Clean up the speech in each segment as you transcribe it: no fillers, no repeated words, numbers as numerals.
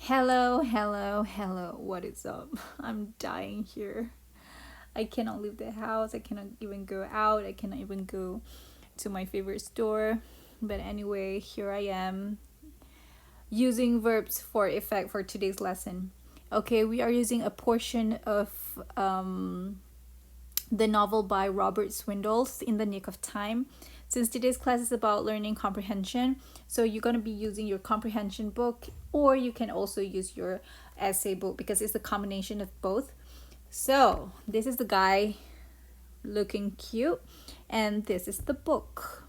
Hello, hello, hello. What is up? I'm dying here. I cannot leave the house. I cannot even go out. I cannot even go to my favorite store. But anyway, here I am using verbs for effect for today's lesson. Okay, we are using a portion of the novel by Robert Swindoll's In the Nick of Time. Since today's class is about learning comprehension, so you're going to be using your comprehension book, or you can also use your essay book because it's a combination of both. So this is the guy looking cute, and this is the book.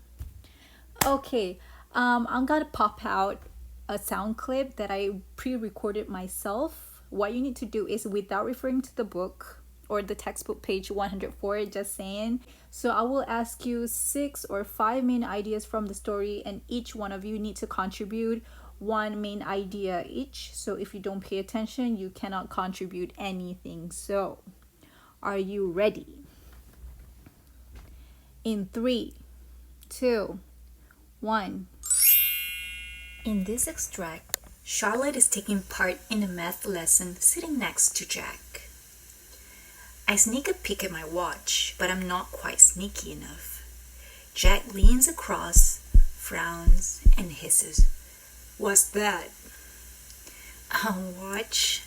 Okay, I'm gonna pop out a sound clip that I pre-recorded myself. What you need to do is, without referring to the book or the textbook page 104, just saying. So I will ask you 6 or 5 main ideas from the story, and each one of you need to contribute one main idea each. So if you don't pay attention, you cannot contribute anything. So are you ready? In 3, 2, 1. In this extract, Charlotte is taking part in a math lesson sitting next to Jack. I sneak a peek at my watch, but I'm not quite sneaky enough. Jack leans across, frowns, and hisses. "What's that?" "A watch."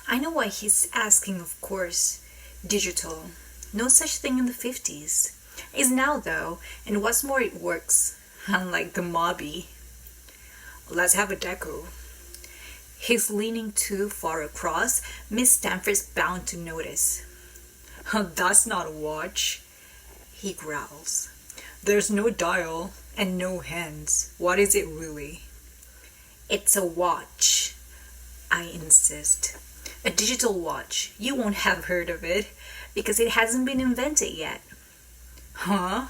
I know what he's asking, of course. Digital. No such thing in the 50s. Is now, though, and what's more, it works. Unlike the Mobby. "Let's have a deco." He's leaning too far across. Miss Stanford's bound to notice. "That's not a watch," he growls. "There's no dial and no hands. What is it really?" "It's a watch," I insist. "A digital watch. You won't have heard of it because it hasn't been invented yet." "Huh?"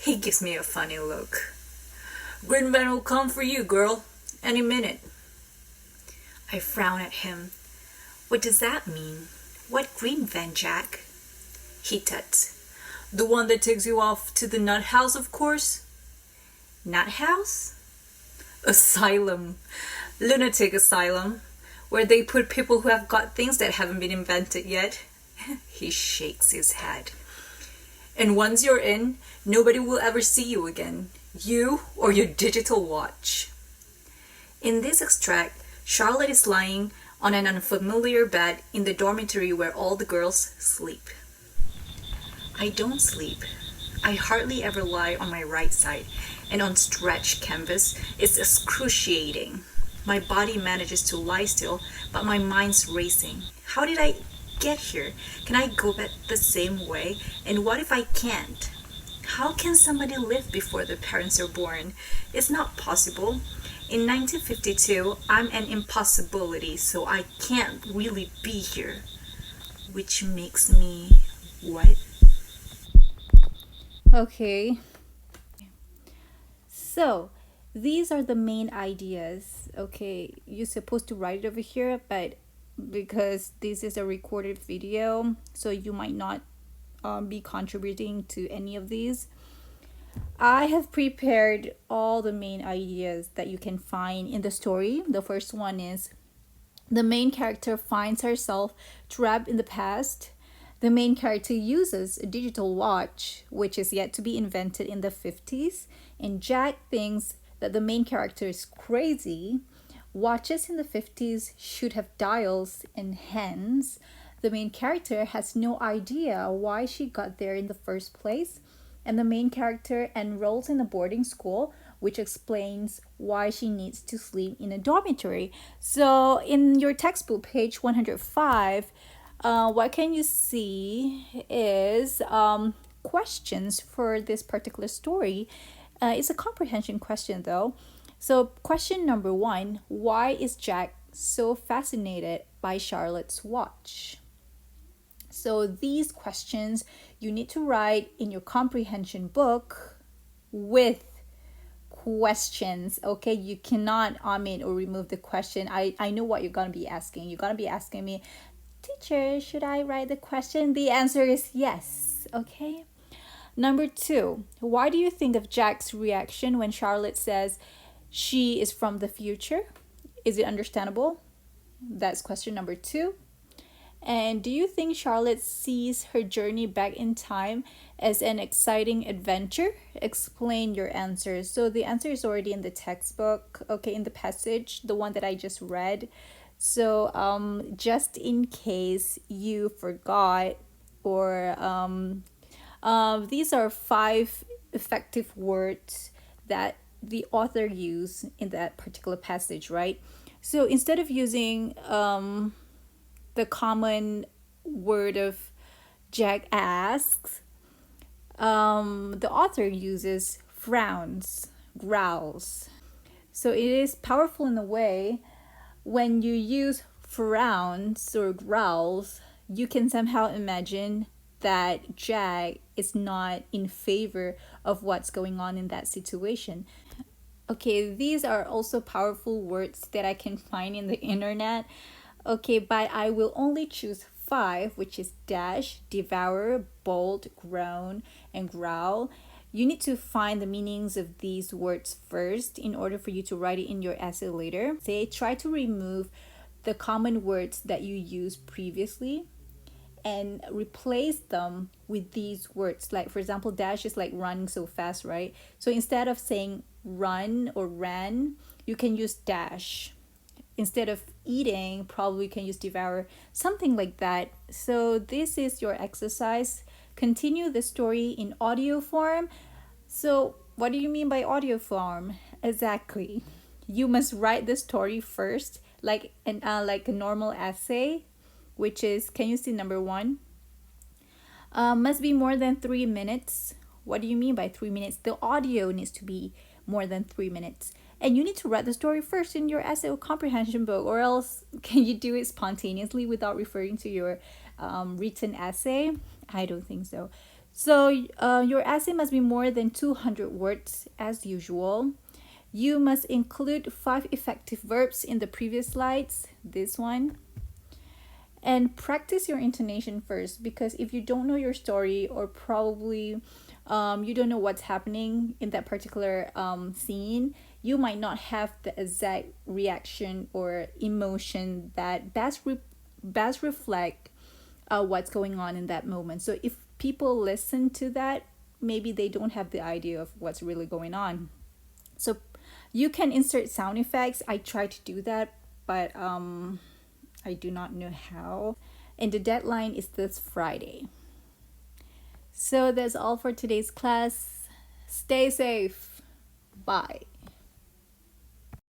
He gives me a funny look. "Green van will come for you, girl, any minute." I frown at him. What does that mean? What green van, Jack? He tuts. "The one that takes you off to the nut house, of course." "Nut house?" "Asylum. Lunatic asylum. Where they put people who have got things that haven't been invented yet." He shakes his head. "And once you're in, nobody will ever see you again. You or your digital watch." In this extract, Charlotte is lying on an unfamiliar bed in the dormitory where all the girls sleep. I don't sleep. I hardly ever lie on my right side, and on stretched canvas, it's excruciating. My body manages to lie still, but my mind's racing. How did I get here? Can I go back the same way? And what if I can't? How can somebody live before their parents are born? It's not possible. In 1952, I'm an impossibility, so I can't really be here. Which makes me what? Okay. So these are the main ideas. Okay, you're supposed to write it over here, but because this is a recorded video, so you might not be contributing to any of these. I have prepared all the main ideas that you can find in the story. The first one is, the main character finds herself trapped in the past. The main character uses a digital watch, which is yet to be invented in the 50s, and Jack thinks that the main character is crazy. Watches in the 50s should have dials and hands. The main character has no idea why she got there in the first place, and the main character enrolls in a boarding school, which explains why she needs to sleep in a dormitory. So in your textbook, page 105, what can you see is questions for this particular story. It's a comprehension question though. So question number 1, why is Jack so fascinated by Charlotte's watch? So these questions you need to write in your comprehension book with questions. Okay, you cannot omit or remove the question. I know what you're gonna be asking. You're gonna be asking me, "Teacher, should I write the question?" The answer is yes. Okay. Number 2, why do you think of Jack's reaction when Charlotte says she is from the future? Is it understandable? That's question number two. And do you think Charlotte sees her journey back in time as an exciting adventure? Explain your answer. So the answer is already in the textbook, okay, in the passage, the one that I just read. So just in case you forgot, or these are five effective words that the author used in that particular passage, right? So instead of using the common word of Jack asks, the author uses frowns, growls. So it is powerful in a way when you use frowns or growls, you can somehow imagine that Jack is not in favor of what's going on in that situation. Okay, these are also powerful words that I can find in the internet. Okay, but I will only choose five, which is dash, devour, bold, groan, and growl. You need to find the meanings of these words first in order for you to write it in your essay later. Say, try to remove the common words that you used previously and replace them with these words. Like, for example, dash is like running so fast, right? So instead of saying run or ran, you can use dash. Instead of eating, probably you can use devour, something like that. So this is your exercise. Continue the story in audio form. So what do you mean by audio form? Exactly. You must write the story first, like a normal essay, which is, can you see number one? Must be more than 3 minutes. What do you mean by 3 minutes? The audio needs to be more than 3 minutes. And you need to write the story first in your essay or comprehension book, or else can you do it spontaneously without referring to your written essay? I don't think so. So your essay must be more than 200 words as usual. You must include five effective verbs in the previous slides, this one. And practice your intonation first, because if you don't know your story, or probably you don't know what's happening in that particular scene, you might not have the exact reaction or emotion that best reflect what's going on in that moment. So if people listen to that, maybe they don't have the idea of what's really going on. So you can insert sound effects. I try to do that, but I do not know how. And the deadline is this Friday. So that's all for today's class. Stay safe. Bye.